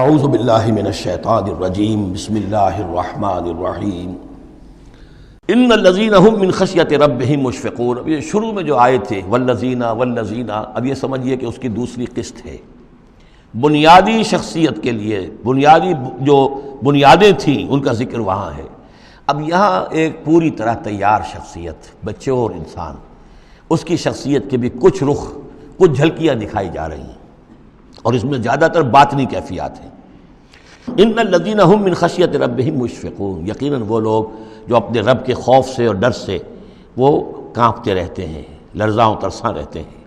اعوذ باللہ من الشیطان الرجیم بسم اللہ الرحمن الرحیم ان الذین هم من خشیۃ ربہم مشفقون۔ اب یہ شروع میں جو آئے تھے والذین، اب یہ سمجھیے کہ اس کی دوسری قسط ہے۔ بنیادی شخصیت کے لیے بنیادی جو بنیادیں تھیں ان کا ذکر وہاں ہے۔ اب یہاں ایک پوری طرح تیار شخصیت، بچے اور انسان، اس کی شخصیت کے بھی کچھ رخ، کچھ جھلکیاں دکھائی جا رہی ہیں، اور اس میں زیادہ تر باطنی کیفیات ہیں۔ ان الذین هم من خشیۃ ربہم مشفقون، یقیناً وہ لوگ جو اپنے رب کے خوف سے اور ڈر سے وہ کانپتے رہتے ہیں، لرزاں و ترساں رہتے ہیں۔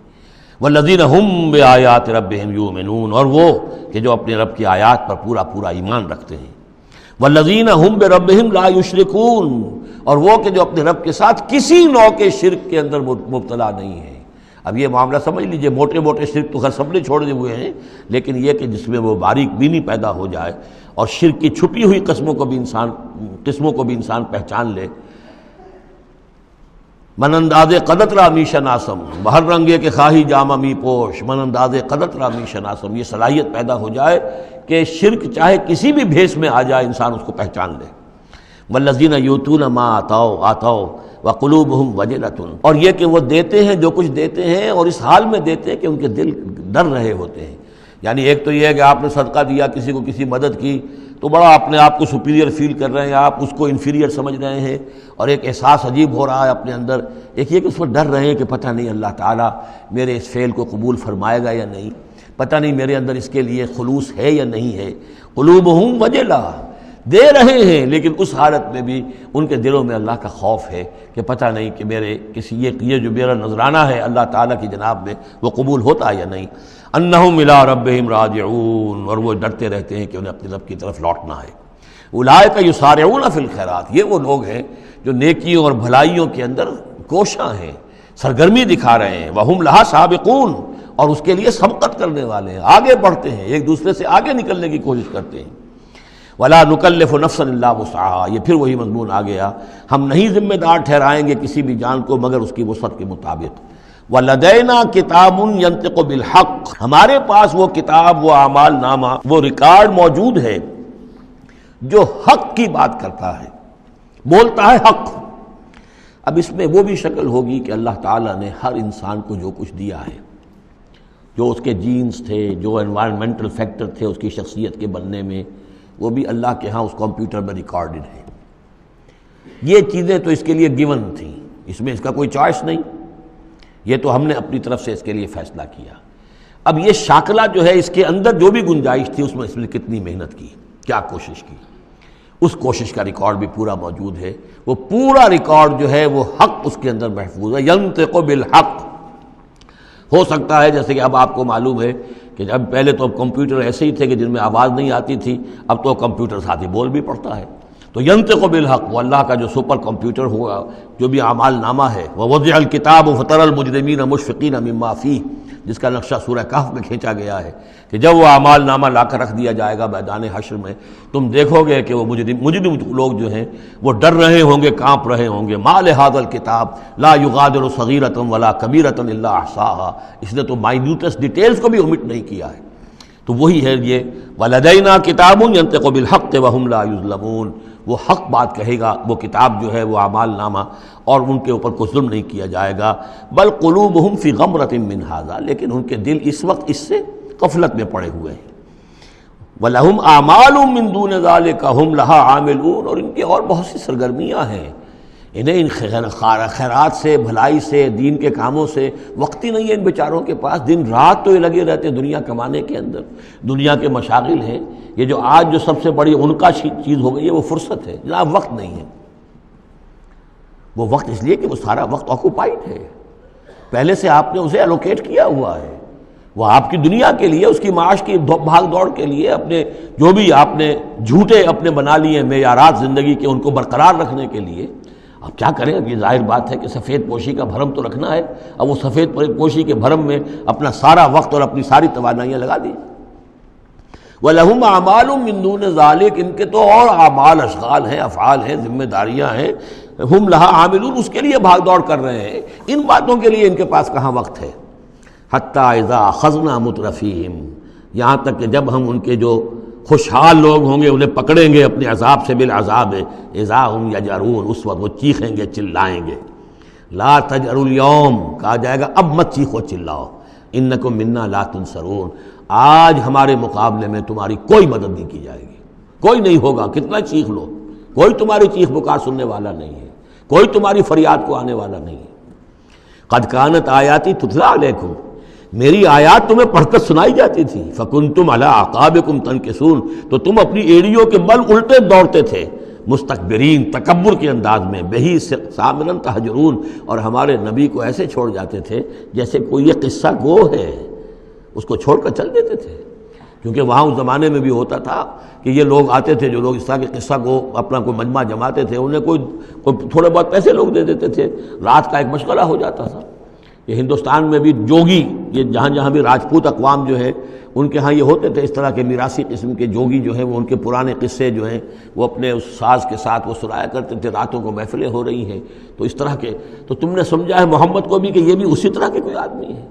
والذین هم بآیات ربہم یؤمنون، اور وہ کہ جو اپنے رب کی آیات پر پورا ایمان رکھتے ہیں۔ والذین هم بربہم لا یشرکون، اور وہ کہ جو اپنے رب کے ساتھ کسی نوع کے شرک کے اندر مبتلا نہیں ہیں۔ اب یہ معاملہ سمجھ لیجئے، موٹے شرک تو خیر سب نے چھوڑے ہوئے ہیں، لیکن یہ کہ جس میں وہ باریک بینی پیدا ہو جائے اور شرک کی چھپی ہوئی قسموں کو بھی انسان پہچان لے۔ من انداز قدت را می شناسم، بہر رنگے کے خواہی جامہ می پوش، من انداز قدت را می شناسم، یہ صلاحیت پیدا ہو جائے کہ شرک چاہے کسی بھی بھیس میں آ جائے انسان اس کو پہچان لے۔ والذین یؤتون ما آتوا وقلوبہم وجلۃ، اور یہ کہ وہ دیتے ہیں جو کچھ دیتے ہیں اور اس حال میں دیتے ہیں کہ ان کے دل ڈر رہے ہوتے ہیں۔ یعنی ایک تو یہ ہے کہ آپ نے صدقہ دیا، کسی کو کسی مدد کی، تو بڑا اپنے آپ کو سپیریئر فیل کر رہے ہیں، آپ اس کو انفیریئر سمجھ رہے ہیں، اور ایک احساس عجیب ہو رہا ہے اپنے اندر۔ ایک یہ کہ اس پر ڈر رہے ہیں کہ پتہ نہیں اللہ تعالیٰ میرے اس فعل کو قبول فرمائے گا یا نہیں، پتہ نہیں میرے اندر اس کے لیے خلوص ہے یا نہیں ہے۔ قلوبہم وجلہ، دے رہے ہیں لیکن اس حالت میں بھی ان کے دلوں میں اللہ کا خوف ہے کہ پتہ نہیں کہ میرے کسی یہ جو میرا نذرانہ ہے اللہ تعالیٰ کی جناب میں وہ قبول ہوتا یا نہیں۔ انہم الی ربہم راجعون، اور وہ ڈرتے رہتے ہیں کہ انہیں اپنے رب کی طرف لوٹنا ہے۔ اولئک یسارعون فی الخیرات، یہ وہ لوگ ہیں جو نیکیوں اور بھلائیوں کے اندر کوشاں ہیں، سرگرمی دکھا رہے ہیں۔ وہم لہا سابقون، اور اس کے لیے سبقت کرنے والے ہیں، آگے بڑھتے ہیں، ایک دوسرے سے آگے نکلنے کی کوشش کرتے ہیں۔ وَلَا نُكَلِّفُ نَفْسًا إِلَّا وُسْعَهَا، یہ پھر وہی مضمون آ گیا، ہم نہیں ذمہ دار ٹھہرائیں گے کسی بھی جان کو مگر اس کی وسعت کے مطابق۔ وَلَدَيْنَا كِتَابٌ يَنطِقُ بِالْحَقِّ، ہمارے پاس وہ کتاب، وہ اعمال نامہ، وہ ریکارڈ موجود ہے جو حق کی بات کرتا ہے، بولتا ہے حق۔ اب اس میں وہ بھی شکل ہوگی کہ اللہ تعالیٰ نے ہر انسان کو جو کچھ دیا ہے، جو اس کے جینز تھے، جو انوائرمنٹل فیکٹر تھے اس کی شخصیت کے بننے میں، وہ بھی اللہ کے ہاں اس کمپیوٹر میں ریکارڈڈ ہے۔ یہ چیزیں تو اس کے لیے گیون تھیں، اس میں اس کا کوئی چوائس نہیں، یہ تو ہم نے اپنی طرف سے اس کے لیے فیصلہ کیا۔ اب یہ شاکلہ جو ہے، اس کے اندر جو بھی گنجائش تھی، اس میں اس نے کتنی محنت کی، کیا کوشش کی، اس کوشش کا ریکارڈ بھی پورا موجود ہے۔ وہ پورا ریکارڈ جو ہے وہ حق اس کے اندر محفوظ ہے۔ ینطق بالحق، ہو سکتا ہے جیسے کہ اب آپ کو معلوم ہے کہ جب پہلے تو کمپیوٹر ایسے ہی تھے کہ جن میں آواز نہیں آتی تھی، اب تو کمپیوٹر ساتھ ہی بول بھی پڑتا ہے۔ تو ینطق بالحق، وہ اللہ کا جو سپر کمپیوٹر ہوا، جو بھی اعمال نامہ ہے، ووضع الکتاب فتری المجرمین مشفقین مما فیہ، جس کا نقشہ سورہ کہف میں کھینچا گیا ہے کہ جب وہ اعمال نامہ لا کر رکھ دیا جائے گا میدان حشر میں، تم دیکھو گے کہ وہ مجرم لوگ جو ہیں وہ ڈر رہے ہوں گے، کانپ رہے ہوں گے۔ ما لہذا الکتاب لا یغادر صغیرۃ ولا کبیرۃ الا احصاها، اس نے تو مائنیوٹس ڈیٹیلز کو بھی omit نہیں کیا ہے۔ تو وہی ہے یہ ولدینا کتاب ینطق بالحق وہم لا یظلمون، وہ حق بات کہے گا، وہ کتاب جو ہے وہ اعمال نامہ، اور ان کے اوپر کوئی ظلم نہیں کیا جائے گا۔ بل قلوبہم فی غمرۃ من ھذا، لیکن ان کے دل اس وقت اس سے غفلت میں پڑے ہوئے ہیں۔ وَلَهُمْ أَعْمَالٌ مِّن دُونِ ذَلِكَ هُمْ لَهَا عَامِلُونَ، اور ان کی اور بہت سی سرگرمیاں ہیں، انہیں ان خیرات سے، بھلائی سے، دین کے کاموں سے وقت ہی نہیں ہے ان بیچاروں کے پاس۔ دن رات تو یہ لگے رہتے ہیں دنیا کمانے کے اندر، دنیا کے مشاغل ہیں۔ یہ جو آج جو سب سے بڑی ان کا چیز ہو گئی ہے وہ فرصت ہے، جناب وقت نہیں ہے۔ وہ وقت اس لیے کہ وہ سارا وقت آکوپائڈ ہے، پہلے سے آپ نے اسے الوکیٹ کیا ہوا ہے، وہ آپ کی دنیا کے لیے، اس کی معاش کی بھاگ دوڑ کے لیے، اپنے جو بھی آپ نے جھوٹے اپنے بنا لیے معیارات زندگی کے، ان کو برقرار رکھنے کے لیے۔ اب کیا کریں، اب یہ ظاہر بات ہے کہ سفید پوشی کا بھرم تو رکھنا ہے، اب وہ سفید پوشی کے بھرم میں اپنا سارا وقت اور اپنی ساری توانائیاں لگا دی۔ وَلَهُمْ أَعْمَالٌ مِّن دُونِ ذَلِكَ، ان کے تو اور اعمال، اشغال ہیں، افعال ہیں، ذمہ داریاں ہیں۔ ہم لہا عاملون، اس کے لیے بھاگ دوڑ کر رہے ہیں، ان باتوں کے لیے ان کے پاس کہاں وقت ہے۔ حَتَّى إِذَا أَخَذْنَا مُتْرَفِيهِمْ، یہاں تک کہ جب ہم ان کے جو خوشحال لوگ ہوں گے انہیں پکڑیں گے اپنے عذاب سے بالعذاب اذا ہم یجرون، اس وقت وہ چیخیں گے چلائیں گے. لا تجروا اليوم، کہا جائے گا اب مت چیخو چلاؤ، انکم منا لا تنصرون، آج ہمارے مقابلے میں تمہاری کوئی مدد نہیں کی جائے گی، کوئی نہیں ہوگا، کتنا چیخ لو، کوئی تمہاری چیخ پکار سننے والا نہیں ہے، کوئی تمہاری فریاد کو آنے والا نہیں ہے. قد کانت آیاتی تتلیٰ علیکم، میری آیات تمہیں پڑھ کر سنائی جاتی تھی، فکنتم علی اعقابکم تنکسون، تو تم اپنی ایڑیوں کے بل الٹے دوڑتے تھے، مستکبرین، تکبر کے انداز میں، بہی سامرن تہجرون، اور ہمارے نبی کو ایسے چھوڑ جاتے تھے جیسے کوئی یہ قصہ گو ہے، اس کو چھوڑ کر چل دیتے تھے. کیونکہ وہاں اس زمانے میں بھی ہوتا تھا کہ یہ لوگ آتے تھے جو لوگ اس طرح کے قصہ کو اپنا کوئی مجمع جماتے تھے، انہیں کوئی تھوڑے بہت پیسے لوگ دے دیتے تھے، رات کا ایک مشغلہ ہو جاتا تھا. یہ ہندوستان میں بھی جوگی، یہ جہاں جہاں بھی راجپوت اقوام جو ہے ان کے ہاں یہ ہوتے تھے اس طرح کے میراثی قسم کے جوگی جو ہیں، وہ ان کے پرانے قصے جو ہیں وہ اپنے اس ساز کے ساتھ وہ سنایا کرتے تھے. راتوں کو محفلیں ہو رہی ہیں تو اس طرح کے، تو تم نے سمجھا ہے محمد کو بھی کہ یہ بھی اسی طرح کے کوئی آدمی ہے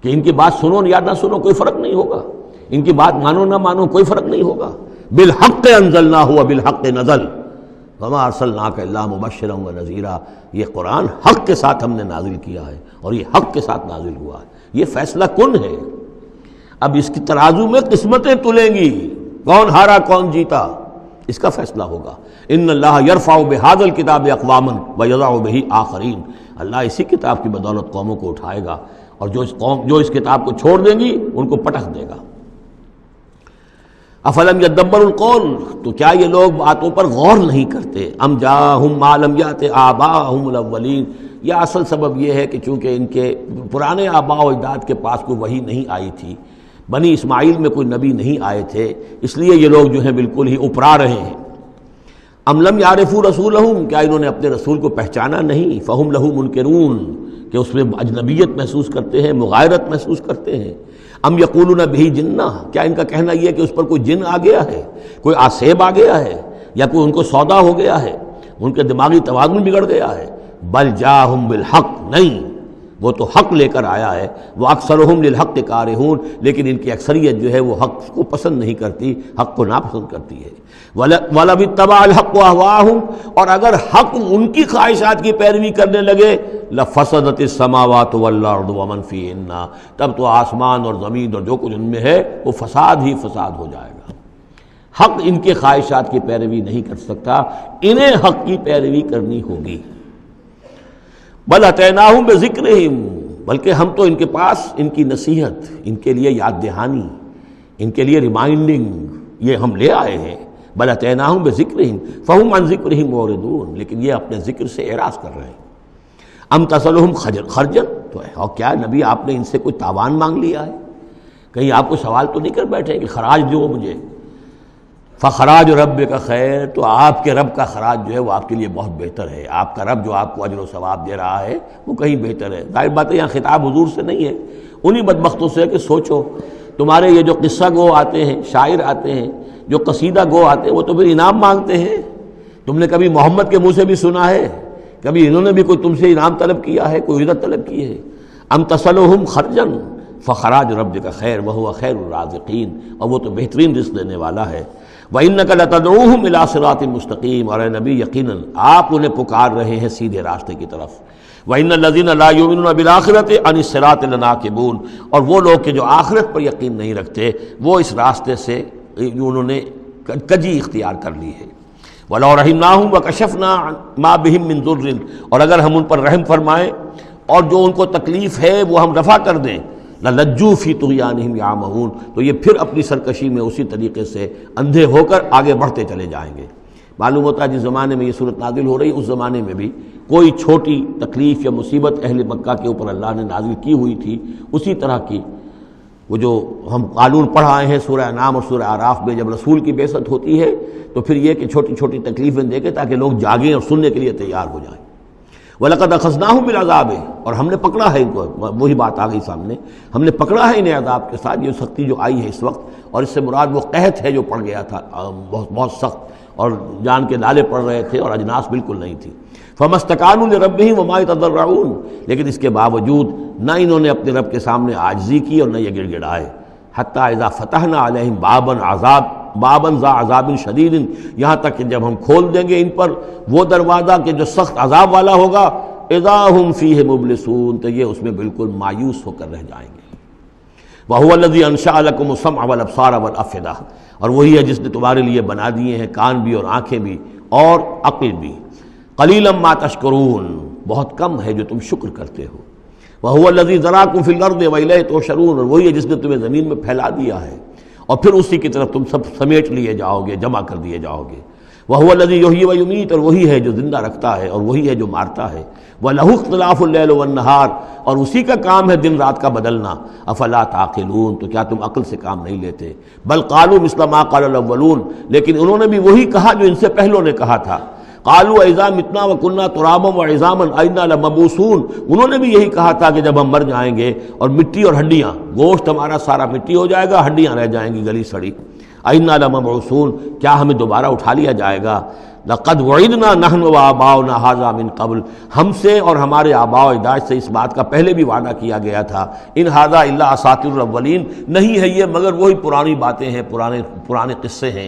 کہ ان کی بات سنو یا نہ سنو کوئی فرق نہیں ہوگا، ان کی بات مانو نہ مانو کوئی فرق نہیں ہوگا. بالحق انزلناہ وبالحق نزل وما ارسلناک الا مبشرا ونذیرا، یہ قرآن حق کے ساتھ ہم نے نازل کیا ہے اور یہ حق کے ساتھ نازل ہوا ہے. یہ فیصلہ کن ہے، اب اس کی ترازو میں قسمتیں تلیں گی، کون ہارا کون جیتا اس کا فیصلہ ہوگا. ان اللہ یرفع بہذا الکتاب اقواما ویضع بہ آخرین، اللہ اسی کتاب کی بدولت قوموں کو اٹھائے گا، اور جو اس کتاب کو چھوڑ دیں گی ان کو پٹخ دے گا. افلم یدبروا القول، تو کیا یہ لوگ باتوں پر غور نہیں کرتے؟ ام جاءہم ما لم یأت آباءہم الاولین، یا اصل سبب یہ ہے کہ چونکہ ان کے پرانے آباء و اجداد کے پاس کوئی وحی نہیں آئی تھی، بنی اسماعیل میں کوئی نبی نہیں آئے تھے، اس لیے یہ لوگ جو ہیں بالکل ہی اپرا رہے ہیں. ام لم یعرفوا رسولہم، کیا انہوں نے اپنے رسول کو پہچانا نہیں؟ فہم لہ منکرون، کہ اس میں اجنبیت محسوس کرتے ہیں، مغایرت محسوس کرتے ہیں. ام یقولون بہ جنہ، کیا ان کا کہنا یہ ہے کہ اس پر کوئی جن آ گیا ہے، کوئی آسیب آ گیا ہے، یا کوئی ان کو سودا ہو گیا ہے، ان کے دماغی توازن بگڑ گیا ہے. بل جاءہم بالحق، نہیں، وہ تو حق لے کر آیا ہے. وہ اکثرہم للحق کارہون، لیکن ان کی اکثریت جو ہے وہ حق کو پسند نہیں کرتی، حق کو ناپسند کرتی ہے. وَلَوِ اتَّبَعَ الْحَقُّ أَهْوَاءَهُمْ، اور اگر حق ان کی خواہشات کی پیروی کرنے لگے، لَفَسَدَتِ السَّمَاوَاتُ وَالْأَرْضُ وَمَنْ فِيهِنَّ، تب تو آسمان اور زمین اور جو کچھ ان میں ہے وہ فساد ہی فساد ہو جائے گا. حق ان کے خواہشات کی پیروی نہیں کر سکتا، انہیں حق کی پیروی کرنی ہوگی. بل اتیناہم بذکرہم، بلکہ ہم تو ان کے پاس ان کی نصیحت، ان کے لیے یاد دہانی، ان کے لیے ریمائنڈنگ یہ ہم لے آئے ہیں. بل اتیناہم بذکرہم فہم عن ذکرہم معرضون، لیکن یہ اپنے ذکر سے اعراض کر رہے ہیں. ام تسألہم خرجا، تو اور کیا نبی آپ نے ان سے کوئی تاوان مانگ لیا ہے؟ کہیں آپ کو سوال تو نہیں کر بیٹھے کہ خراج دو مجھے؟ فخراج ربک خیر، تو آپ کے رب کا خراج جو ہے وہ آپ کے لیے بہت بہتر ہے. آپ کا رب جو آپ کو اجر و ثواب دے رہا ہے وہ کہیں بہتر ہے. ظاہر بات ہے یہاں خطاب حضور سے نہیں ہے، انہی بدبختوں سے کہ سوچو تمہارے یہ جو قصہ گو آتے ہیں، شاعر آتے ہیں، جو قصیدہ گو آتے ہیں، وہ تو پھر انعام مانگتے ہیں. تم نے کبھی محمد کے منہ سے بھی سنا ہے؟ کبھی انہوں نے بھی کوئی تم سے انعام طلب کیا ہے، کوئی اجرت طلب کی ہے؟ ام تسألہم خرجا فخراج ربک خیر وہو خیر الرازقین، اور وہ تو بہترین رزق دینے والا ہے. وَإِنَّكَ لَتَدْعُوهُمْ إِلَىٰ صِرَاطٍ مُسْتَقِيمٍ، اور اے نبی یقیناً آپ انہیں پکار رہے ہیں سیدھے راستے کی طرف. وَإِنَّ الَّذِينَ لَا يُؤْمِنُونَ بِالْآخِرَةِ عَنِ الصِّرَاطِ لَنَاكِبُونَ، اور وہ لوگ کہ جو آخرت پر یقین نہیں رکھتے وہ اس راستے سے انہوں نے کجی اختیار کر لی ہے. وَلَوْ رَحِمْنَاهُمْ وَكَشَفْنَا مَا بِهِم مِّن ضُرٍّ، اور اگر ہم ان پر رحم فرمائیں اور جو ان کو تکلیف ہے وہ ہم رفع کر دیں، لَلَجُّوا فِي طُغْيَانِهِمْ يَعْمَهُونَ، تو یہ پھر اپنی سرکشی میں اسی طریقے سے اندھے ہو کر آگے بڑھتے چلے جائیں گے. معلوم ہوتا ہے جس زمانے میں یہ صورت نازل ہو رہی اس زمانے میں بھی کوئی چھوٹی تکلیف یا مصیبت اہل مکہ کے اوپر اللہ نے نازل کی ہوئی تھی، اسی طرح کی وہ جو ہم قانون پڑھ آئے ہیں سورہ انعام اور سورہ اعراف میں، جب رسول کی بعثت ہوتی ہے تو پھر یہ کہ چھوٹی چھوٹی تکلیفیں دے کے تاکہ لوگ جاگیں اور سننے کے لیے تیار ہو جائیں. وَلَقَدْ أَخَذْنَاهُمْ بِالْعَذَابِ، اور ہم نے پکڑا ہے ان کو، وہی بات آ گئی سامنے، ہم نے پکڑا ہے انہیں عذاب کے ساتھ. یہ سختی جو آئی ہے اس وقت، اور اس سے مراد وہ قحط ہے جو پڑ گیا تھا بہت سخت، اور جان کے لالے پڑ رہے تھے اور اجناس بالکل نہیں تھی. فَمَا اسْتَكَانُوا لِرَبِّهِمْ وَمَا يَتَضَرَّعُونَ، لیکن اس کے باوجود نہ انہوں نے اپنے رب کے سامنے عاجزی کی اور نہ یہ گڑ گڑائے. حَتَّى إِذَا فَتَحْنَا عَلَيْهِمْ بَابًا عَذَاب بابن ذا عذاب شدید، یہاں تک کہ جب ہم کھول دیں گے ان پر وہ دروازہ کہ جو سخت عذاب والا ہوگا، اذا ہم فیہ مبلسون، تو یہ اس میں بالکل مایوس ہو کر رہ جائیں گے۔ وَهُوَ الَّذِي أَنشَأَ لَكُمُ السَّمْعَ وَالْأَبْصَارَ وَالْأَفْئِدَةَ، اور وہی ہے جس نے تمہارے لیے بنا دیے ہیں کان بھی اور آنکھیں بھی اور عقل بھی۔ قَلِيلًا مَا تَشْكُرُونَ، بہت کم ہے جو تم شکر کرتے ہو۔ وَهُوَ الَّذِي ذَرَاكُمْ فِي الْأَرْضِ وَإِلَيْهِ تُحْشَرُونَ، اور وہی ہے جس نے تمہیں زمین میں پھیلا دیا ہے اور پھر اسی کی طرف تم سب سمیٹ لیے جاؤ گے، جمع کر دیے جاؤ گے۔ وَهُوَ الَّذِي يُحْيِي وَيُمِيتُ، اور وہی ہے جو زندہ رکھتا ہے اور وہی ہے جو مارتا ہے۔ وَلَهُ اخْتِلَافُ اللَّيْلِ وَالنَّهَارِ، اور اسی کا کام ہے دن رات کا بدلنا۔ أَفَلَا تَعْقِلُونَ، تو کیا تم عقل سے کام نہیں لیتے؟ بل قالوا مثل ما قال الاولون، لیکن انہوں نے بھی وہی کہا جو ان سے پہلوں نے کہا تھا۔ قالوا اذا متنا وكنا ترابا وعظاما أئنا لمبعوثون، انہوں نے بھی یہی کہا تھا کہ جب ہم مر جائیں گے اور مٹی اور ہڈیاں، گوشت ہمارا سارا مٹی ہو جائے گا، ہڈیاں رہ جائیں گی گلی سڑی۔ أئنا لمبعوثون، کیا ہمیں دوبارہ اٹھا لیا جائے گا؟ لقد وعدنا نحن وآباؤنا هذا من قبل، ہم سے اور ہمارے آباء و اجداد سے اس بات کا پہلے بھی وعدہ کیا گیا تھا۔ ان هذا الا اساطیر الاولین، نہیں ہے یہ مگر وہی پرانی باتیں ہیں، پرانے قصے ہیں۔